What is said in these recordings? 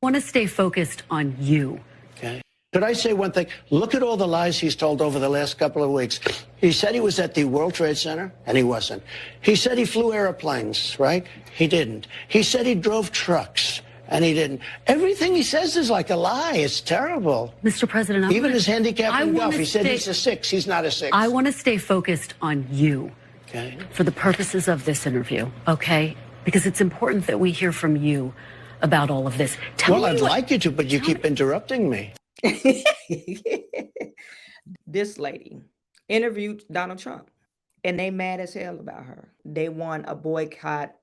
want to stay focused on you. Okay. Could I say one thing? Look at all the lies he's told over the last couple of weeks. He said he was at the World Trade Center, and he wasn't. He said he flew airplanes, right? He didn't. He said he drove trucks, and he didn't. Everything he says is like a lie. It's terrible. Mr. President, even his handicap in golf, he said he's a 6. He's not a 6. I want to stay focused on you. Okay. For the purposes of this interview, okay? Because it's important that we hear from you about all of this. Well, I'd like you to, but you keep interrupting me. This lady interviewed Donald Trump, and they mad as hell about her. They want a boycott,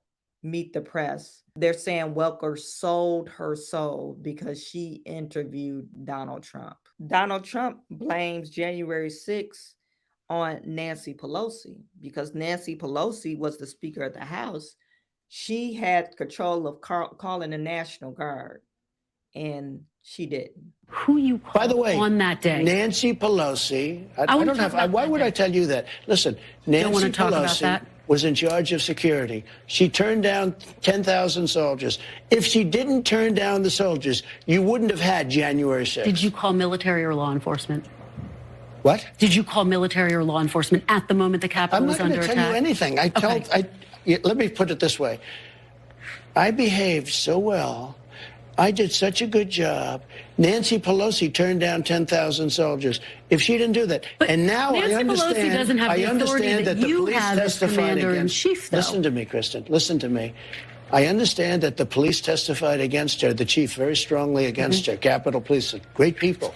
Meet the Press. They're saying Welker sold her soul because she interviewed Donald Trump. Donald Trump blames January 6th on Nancy Pelosi because Nancy Pelosi was the Speaker of the House. She had control of calling the National Guard, and she didn't. Who you called, by the way, on that day? Nancy Pelosi. I don't have. Why would I tell you that? Listen, Nancy Pelosi was in charge of security. She turned down 10,000 soldiers. If she didn't turn down the soldiers, you wouldn't have had January 6th. Did you call military or law enforcement? What? Did you call military or law enforcement at the moment the Capitol was under attack? I'm not going to tell you anything. Let me put it this way. I behaved so well. I did such a good job. Nancy Pelosi turned down 10,000 soldiers. If she didn't do that, but and now Nancy I understand. Pelosi doesn't have the authority that the you police have as testified Commander-in-Chief, though. Listen to me, Kristen. Listen to me. I understand that the police testified against her. The chief very strongly against her. Capitol Police, great people.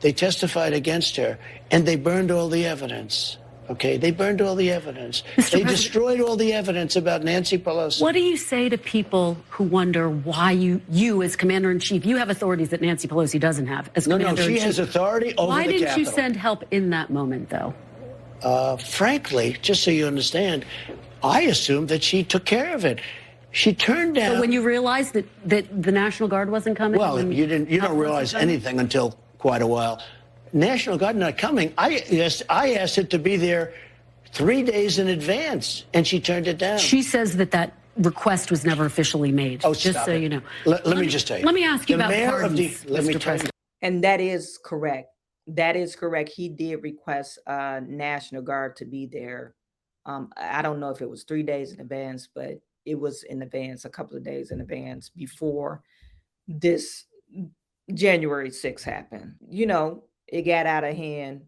They testified against her, and they burned all the evidence. Okay, they burned all the evidence. They destroyed all the evidence about Nancy Pelosi. What do you say to people who wonder why you as Commander-in-Chief, you have authorities that Nancy Pelosi doesn't have as Commander-in-Chief? No, she has authority over the Capitol. Why didn't you send help in that moment, though? Frankly, just so you understand, I assumed that she took care of it. She turned down. So when you realized that the National Guard wasn't coming? Well, you don't realize anything until quite a while. National Guard not coming. I asked it to be there 3 days in advance, and she turned it down. She says that request was never officially made. Oh, just so you know. Let me just tell you. Let me ask you about pardons, Mr. President. And that is correct. That is correct. He did request National Guard to be there. I don't know if it was 3 days in advance, but it was in advance, a couple of days in advance before this January 6th happened. You know, it got out of hand.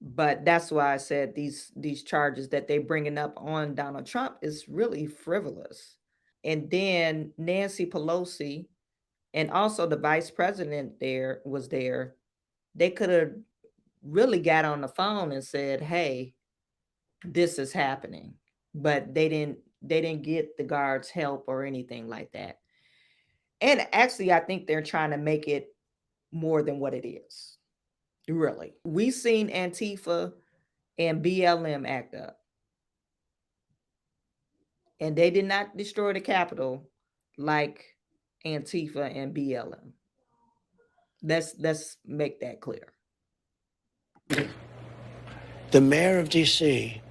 But that's why I said these charges that they're bringing up on Donald Trump is really frivolous. And then Nancy Pelosi and also the vice president was there. They could have really got on the phone and said, hey, this is happening. But they didn't get the guards help or anything like that. And actually, I think they're trying to make it more than what it is. Really. We've seen Antifa and BLM act up. And they did not destroy the Capitol like Antifa and BLM. Let's make that clear. The mayor of D.C.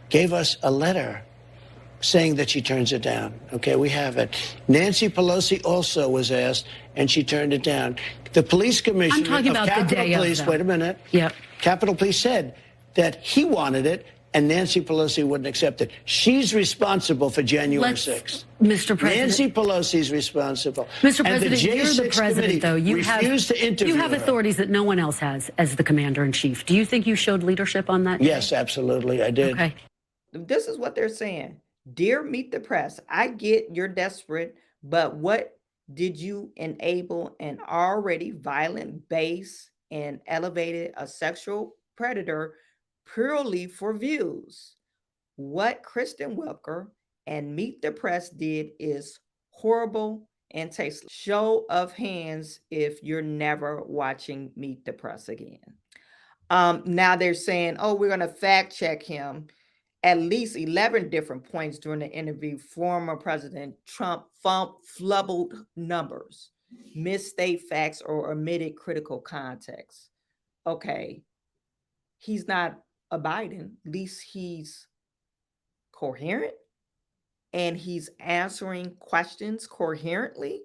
gave us a letter saying that she turns it down. Okay, we have it. Nancy Pelosi also was asked, and she turned it down. The police commissioner I'm talking about Capitol the day Police, of them. wait a minute. Yep. Capitol Police said that he wanted it, and Nancy Pelosi wouldn't accept it. She's responsible for January 6th. Mr. President. Nancy Pelosi's responsible. Mr. And President, you're the president, though. You have authorities that no one else has as the Commander-in-Chief. Do you think you showed leadership on that? Yes, absolutely, I did. Okay. This is what they're saying. Dear Meet the Press, I get you're desperate, but what did you enable an already violent, base, and elevated a sexual predator purely for views? What Kristen Welker and Meet the Press did is horrible and tasteless. Show of hands if you're never watching Meet the Press again. Now they're saying, oh, we're going to fact check him. At least 11 different points during the interview, former President Trump flubbled numbers, misstate facts, or omitted critical context. Okay, he's not a Biden. At least he's coherent. and he's answering questions coherently.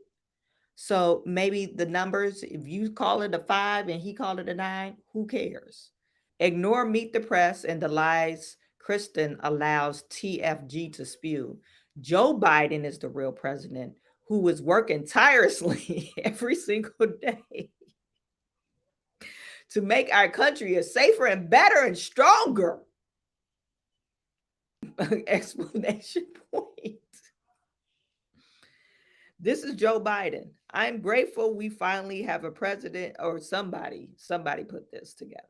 So maybe the numbers, if you call it a 5 and he called it a 9, who cares? Ignore Meet the Press and the lies Kristen allows TFG to spew. Joe Biden is the real president who is working tirelessly every single day to make our country a safer and better and stronger. Explanation point. This is Joe Biden. I'm grateful we finally have a president, or somebody put this together.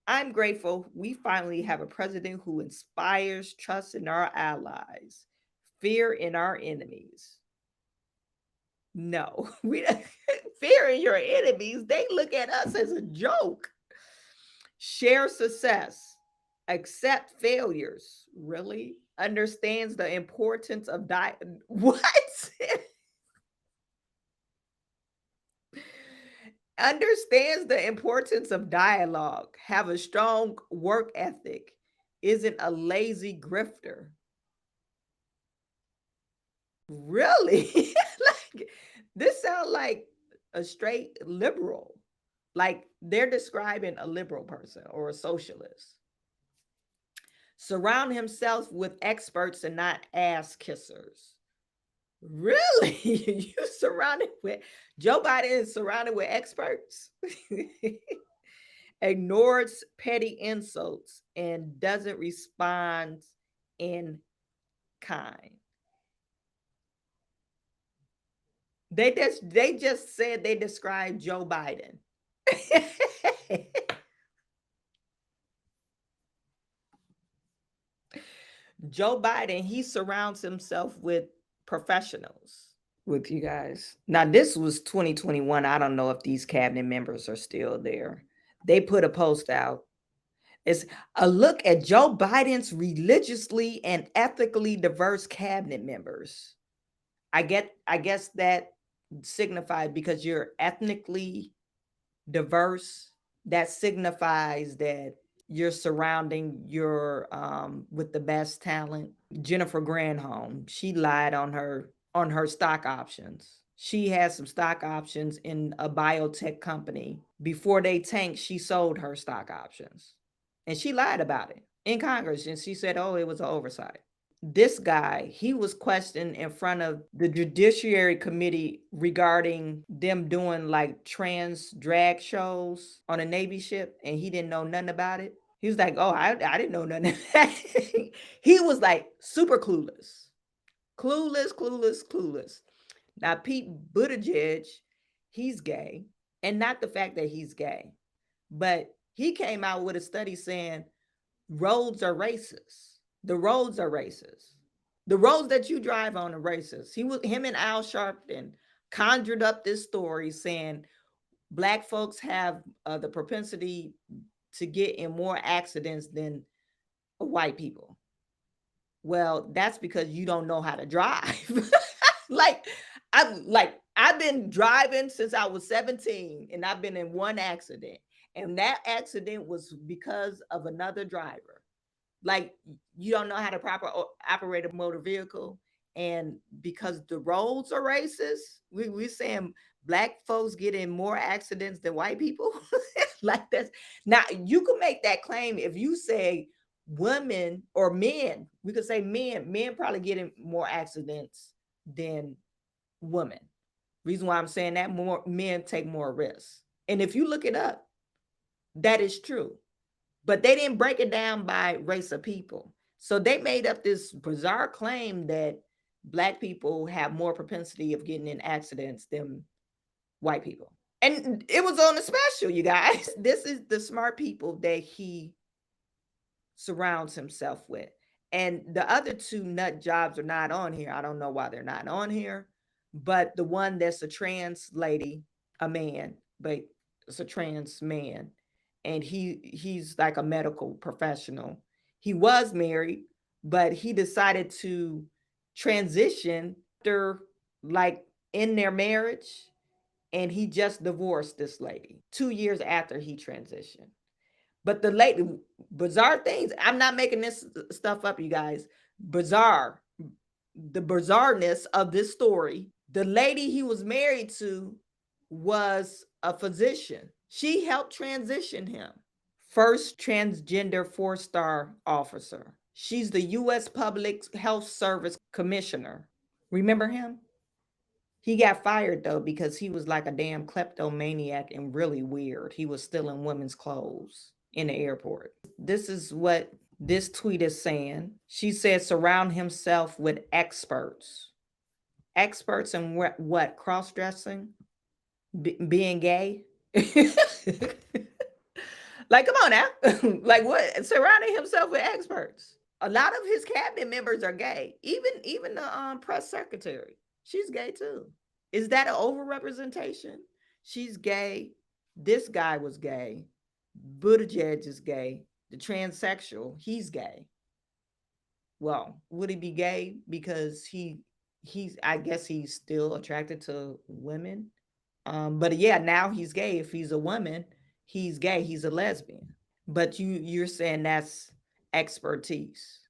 I'm grateful we finally have a president who inspires trust in our allies, fear in our enemies. No, we don't fear in your enemies. They look at us as a joke. Share success, accept failures. Really? Understands the importance of what? Understands the importance of dialogue, have a strong work ethic, isn't a lazy grifter. Really? Like, this sounds like a straight liberal. Like they're describing a liberal person or a socialist. Surround himself with experts and not ass kissers. Really? You surrounded with Joe Biden is surrounded with experts. Ignores petty insults and doesn't respond in kind. They just said they described Joe Biden. Joe Biden, he surrounds himself with professionals. With you guys. Now, this was 2021. I don't know if these cabinet members are still there. They put a post out. It's a look at Joe Biden's religiously and ethically diverse cabinet members. I guess that signified because you're ethnically diverse, that signifies that you're surrounding your with the best talent. Jennifer Granholm, she lied on her stock options. She has some stock options in a biotech company. Before they tanked, she sold her stock options. And she lied about it in Congress. And she said, oh, it was an oversight. This guy, he was questioned in front of the Judiciary Committee regarding them doing like trans drag shows on a Navy ship, and he didn't know nothing about it. He was like, oh, I didn't know nothing. He was like super clueless. Clueless. Now, Pete Buttigieg, he's gay, and not the fact that he's gay, but he came out with a study saying roads are racist. The roads are racist. The roads that you drive on are racist. Him and Al Sharpton conjured up this story saying Black folks have the propensity to get in more accidents than white people. Well, that's because you don't know how to drive. I've been driving since I was 17, and I've been in one accident. And that accident was because of another driver. Like, you don't know how to proper operate a motor vehicle. And because the roads are racist, we're saying Black folks get in more accidents than white people. Like that's now you can make that claim if you say women or men. We could say men probably get in more accidents than women. Reason why I'm saying that, more men take more risks. And if you look it up, that is true. But they didn't break it down by race of people. So they made up this bizarre claim that Black people have more propensity of getting in accidents than white people. And it was on a special, you guys. This is the smart people that he surrounds himself with. And the other two nut jobs are not on here. I don't know why they're not on here. But the one that's a trans lady, a man, but it's a trans man. And he's like a medical professional. He was married, but he decided to transition after like in their marriage. And he just divorced this lady 2 years after he transitioned. But the lady, bizarre things, I'm not making this stuff up, you guys. Bizarre. the bizarreness of this story, the lady he was married to was a physician. She helped transition him. First transgender 4-star officer. She's the U.S. Public Health Service Commissioner. Remember him? He got fired, though, because he was like a damn kleptomaniac and really weird. He was stealing women's clothes in the airport. This is what this tweet is saying. She said, surround himself with experts. Experts in what? Cross-dressing? Being gay? Like, come on now. Like, what? Surrounding himself with experts. A lot of his cabinet members are gay. Even the press secretary. She's gay too. Is that an overrepresentation? She's gay. This guy was gay. Buttigieg is gay. The transsexual, he's gay. Well, would he be gay because I guess he's still attracted to women? But yeah, now he's gay. If he's a woman, he's gay. He's a lesbian. But you're saying that's expertise.